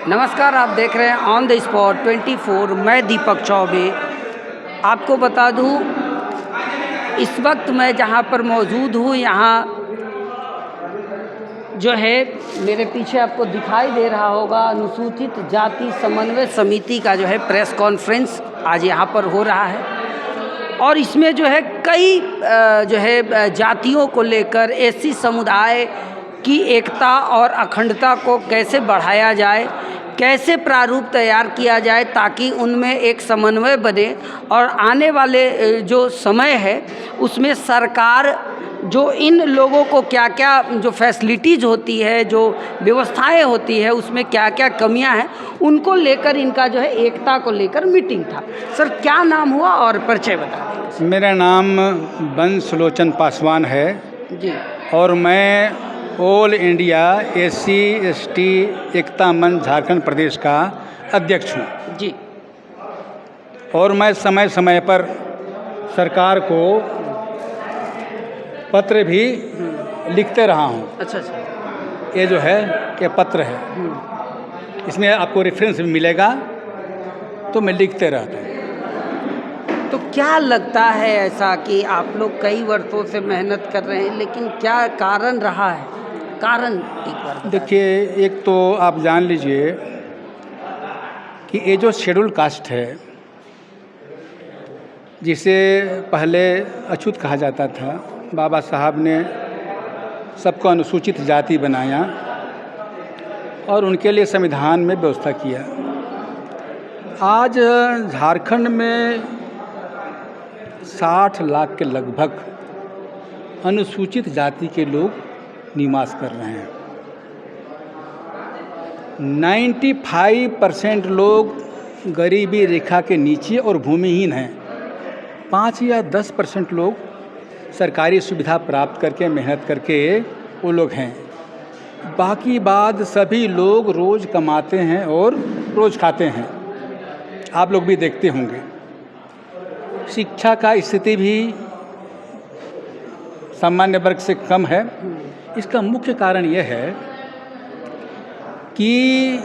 नमस्कार, आप देख रहे हैं ऑन द स्पॉट 24। मैं दीपक चौबे। आपको बता दूं, इस वक्त मैं जहां पर मौजूद हूं, यहाँ जो है मेरे पीछे आपको दिखाई दे रहा होगा, अनुसूचित जाति समन्वय समिति का जो है प्रेस कॉन्फ्रेंस आज यहाँ पर हो रहा है। और इसमें जो है कई जो है जातियों को लेकर एससी समुदाय की एकता और अखंडता को कैसे बढ़ाया जाए, कैसे प्रारूप तैयार किया जाए ताकि उनमें एक समन्वय बने और आने वाले जो समय है उसमें सरकार जो इन लोगों को क्या क्या जो फैसिलिटीज़ होती है, जो व्यवस्थाएं होती है, उसमें क्या क्या कमियां हैं, उनको लेकर इनका जो है एकता को लेकर मीटिंग था। सर, क्या नाम हुआ और परिचय बता दें। मेरा नाम बंसलोचन पासवान है जी। और मैं ऑल इंडिया एससी एसटी एकता मंच झारखंड प्रदेश का अध्यक्ष हूँ जी। और मैं समय समय पर सरकार को पत्र भी लिखते रहा हूँ। अच्छा अच्छा। ये जो है ये पत्र है, इसमें आपको रेफरेंस भी मिलेगा, तो मैं लिखते रहता हूँ। तो क्या लगता है ऐसा कि आप लोग कई वर्षों से मेहनत कर रहे हैं, लेकिन क्या कारण रहा है? कारण एक बार देखिए, एक तो आप जान लीजिए कि ये जो शेड्यूल कास्ट है, जिसे पहले अछूत कहा जाता था, बाबा साहब ने सबको अनुसूचित जाति बनाया और उनके लिए संविधान में व्यवस्था किया। आज झारखंड में 60 लाख के लगभग अनुसूचित जाति के लोग निवास कर रहे हैं। 95% लोग गरीबी रेखा के नीचे और भूमिहीन हैं। 5 या 10% लोग सरकारी सुविधा प्राप्त करके मेहनत करके वो लोग हैं। बाकी बाद सभी लोग रोज़ कमाते हैं और रोज़ खाते हैं। आप लोग भी देखते होंगे। शिक्षा का स्थिति भी सामान्य वर्ग से कम है। इसका मुख्य कारण यह है कि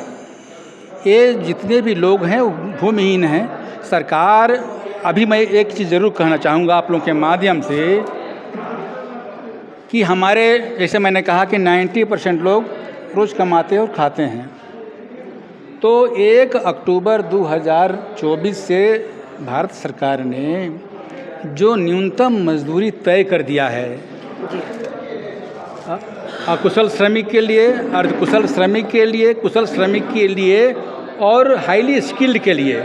ये जितने भी लोग हैं वो भूमिहीन हैं। सरकार, अभी मैं एक चीज़ ज़रूर कहना चाहूँगा आप लोगों के माध्यम से कि हमारे, जैसे मैंने कहा कि 90% लोग रोज़ कमाते और खाते हैं, तो 1 अक्टूबर 2024 से भारत सरकार ने जो न्यूनतम मजदूरी तय कर दिया है अकुशल श्रमिक के लिए, अर्धकुशल श्रमिक के लिए, कुशल श्रमिक के लिए और हाईली स्किल्ड के लिए,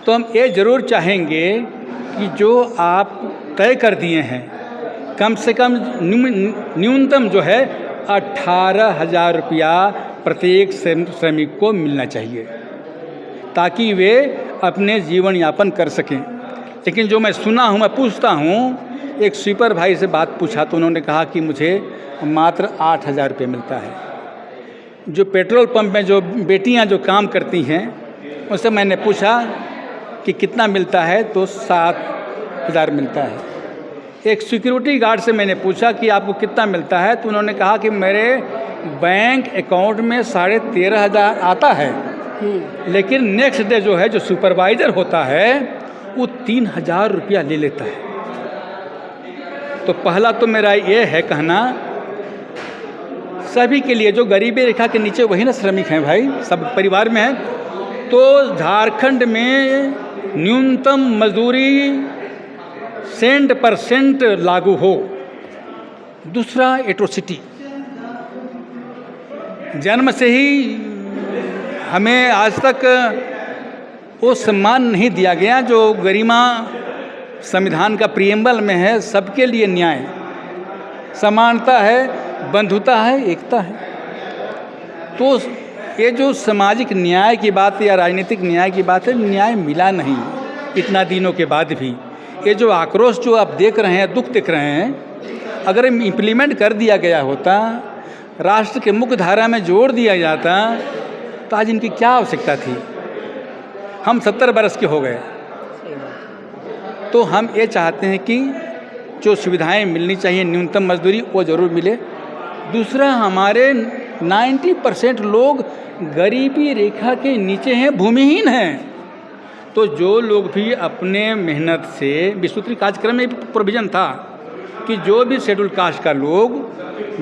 तो हम ये ज़रूर चाहेंगे कि जो आप तय कर दिए हैं, कम से कम न्यूनतम जो है 18,000 रुपया प्रत्येक श्रमिक को मिलना चाहिए ताकि वे अपने जीवन यापन कर सकें। लेकिन जो मैं सुना हूँ, मैं पूछता हूँ, एक स्वीपर भाई से बात पूछा तो उन्होंने कहा कि मुझे मात्र 8,000 रुपये मिलता है। जो पेट्रोल पंप में जो बेटियां जो काम करती हैं उनसे मैंने पूछा कि कितना मिलता है, तो 7,000 मिलता है। एक सिक्योरिटी गार्ड से मैंने पूछा कि आपको कितना मिलता है, तो उन्होंने कहा कि मेरे बैंक अकाउंट में 13,500 आता है, लेकिन नेक्स्ट डे जो है जो सुपरवाइज़र होता है वो 3,000 रुपया ले लेता है। तो पहला तो मेरा ये है कहना सभी के लिए, जो गरीबी रेखा के नीचे वही ना श्रमिक हैं भाई, सब परिवार में हैं, तो झारखंड में न्यूनतम मजदूरी 100% लागू हो। दूसरा, एट्रोसिटी, जन्म से ही हमें आज तक वो सम्मान नहीं दिया गया जो गरिमा संविधान का प्रियम्बल में है। सबके लिए न्याय, समानता है, बंधुता है, एकता है। तो ये जो सामाजिक न्याय की बात या राजनीतिक न्याय की बात है, न्याय मिला नहीं इतना दिनों के बाद भी। ये जो आक्रोश जो आप देख रहे हैं, दुख देख रहे हैं, अगर इम्प्लीमेंट कर दिया गया होता, राष्ट्र के मुख्य धारा में जोड़ दिया जाता, तो आज इनकी क्या आवश्यकता थी। हम 70 बरस के हो गए, तो हम ये चाहते हैं कि जो सुविधाएं मिलनी चाहिए, न्यूनतम मजदूरी वो ज़रूर मिले। दूसरा, हमारे 90% लोग गरीबी रेखा के नीचे हैं, भूमिहीन हैं। तो जो लोग भी अपने मेहनत से, विश्वसूत्री कार्यक्रम में प्रोविज़न था कि जो भी शेड्यूल कास्ट का लोग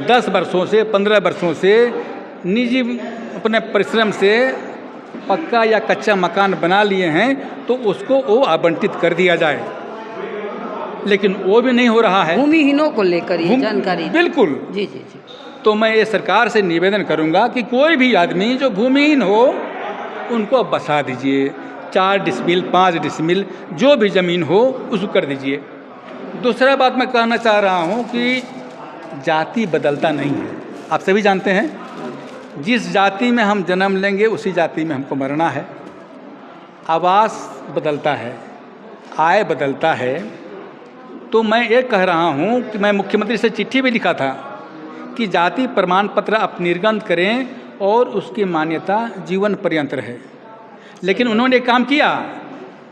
10 वर्षों से 15 वर्षों से निजी अपने परिश्रम से पक्का या कच्चा मकान बना लिए हैं तो उसको वो आवंटित कर दिया जाए, लेकिन वो भी नहीं हो रहा है। भूमिहीनों को लेकर ये जानकारी। बिल्कुल जी जी जी। तो मैं ये सरकार से निवेदन करूंगा कि कोई भी आदमी जो भूमिहीन हो उनको बसा दीजिए, 4 डिसमिल 5 डिसमिल जो भी ज़मीन हो उसको कर दीजिए। दूसरा बात मैं कहना चाह रहा हूँ कि जाति बदलता नहीं है। आप सभी जानते हैं जिस जाति में हम जन्म लेंगे उसी जाति में हमको मरना है। आवास बदलता है, आय बदलता है। तो मैं ये कह रहा हूँ कि मैं मुख्यमंत्री से चिट्ठी भी लिखा था कि जाति प्रमाण पत्र आप निर्गत करें और उसकी मान्यता जीवन पर्यंत रहे। लेकिन उन्होंने काम किया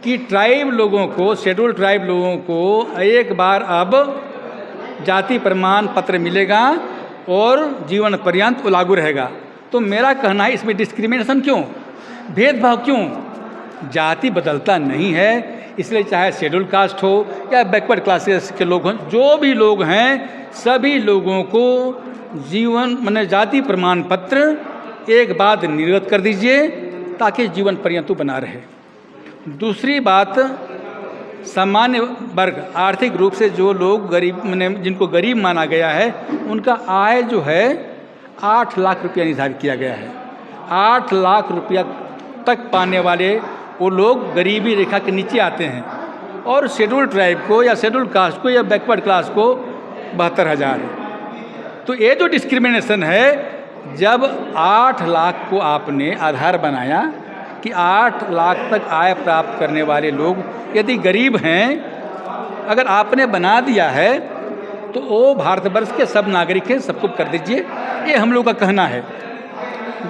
कि ट्राइब लोगों को, शेड्यूल ट्राइब लोगों को एक बार अब जाति प्रमाण पत्र मिलेगा और जीवन पर्यंत वो लागू रहेगा। तो मेरा कहना है इसमें डिस्क्रिमिनेशन क्यों, भेदभाव क्यों? जाति बदलता नहीं है, इसलिए चाहे शेड्यूल कास्ट हो या बैकवर्ड क्लासेस के लोग हों, जो भी लोग हैं सभी लोगों को जीवन माने जाति प्रमाण पत्र एक बार निर्गत कर दीजिए ताकि जीवन पर्यंत बना रहे। दूसरी बात, सामान्य वर्ग, आर्थिक रूप से जो लोग गरीब माने जिनको गरीब माना गया है उनका आय जो है 8 लाख रुपया निर्धारित किया गया है। 8 लाख रुपया तक पाने वाले वो लोग गरीबी रेखा के नीचे आते हैं और शेड्यूल ट्राइब को या शेड्यूल कास्ट को या बैकवर्ड क्लास को 72,000 है। तो ये जो डिस्क्रिमिनेशन है, जब 8 लाख को आपने आधार बनाया कि 8 लाख तक आय प्राप्त करने वाले लोग यदि गरीब हैं, अगर आपने बना दिया है तो वो भारतवर्ष के सब नागरिक हैं, सबको कर दीजिए, ये हम लोग का कहना है।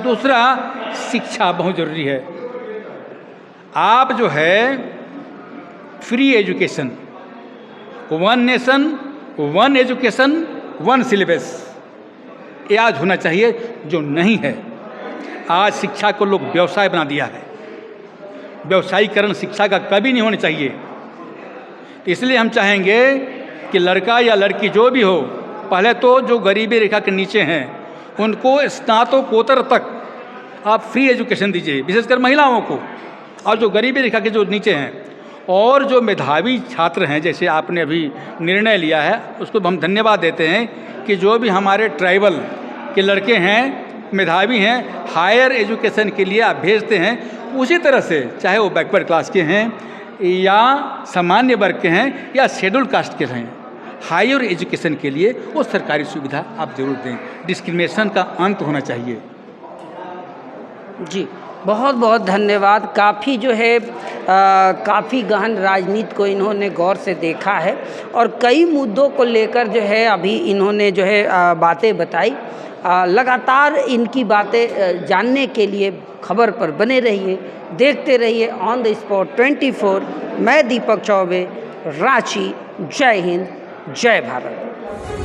दूसरा, शिक्षा बहुत ज़रूरी है। आप जो है free education, 1 nation 1 education 1 syllabus, ये आज होना चाहिए, जो नहीं है। आज शिक्षा को लोग व्यवसाय बना दिया है। व्यवसायीकरण शिक्षा का कभी नहीं होना चाहिए। इसलिए हम चाहेंगे कि लड़का या लड़की जो भी हो, पहले तो जो गरीबी रेखा के नीचे हैं उनको स्नातकोत्तर तक आप फ्री एजुकेशन दीजिए, विशेषकर महिलाओं को, और जो गरीबी रेखा के जो नीचे हैं। और जो मेधावी छात्र हैं, जैसे आपने अभी निर्णय लिया है, उसको हम धन्यवाद देते हैं कि जो भी हमारे ट्राइबल के लड़के हैं, मेधावी हैं, हायर एजुकेशन के लिए आप भेजते हैं, उसी तरह से चाहे वो बैकवर्ड क्लास के हैं या सामान्य वर्ग के हैं या शेड्यूल कास्ट के हैं, हायर एजुकेशन के लिए वो सरकारी सुविधा आप जरूर दें। डिस्क्रिमिनेशन का अंत होना चाहिए। जी, बहुत बहुत धन्यवाद। काफ़ी जो है काफ़ी गहन राजनीति को इन्होंने गौर से देखा है और कई मुद्दों को लेकर जो है अभी इन्होंने जो है बातें बताई। लगातार इनकी बातें जानने के लिए खबर पर बने रहिए, देखते रहिए ऑन द स्पॉट 24। मैं दीपक चौबे, रांची। जय हिंद, जय भारत।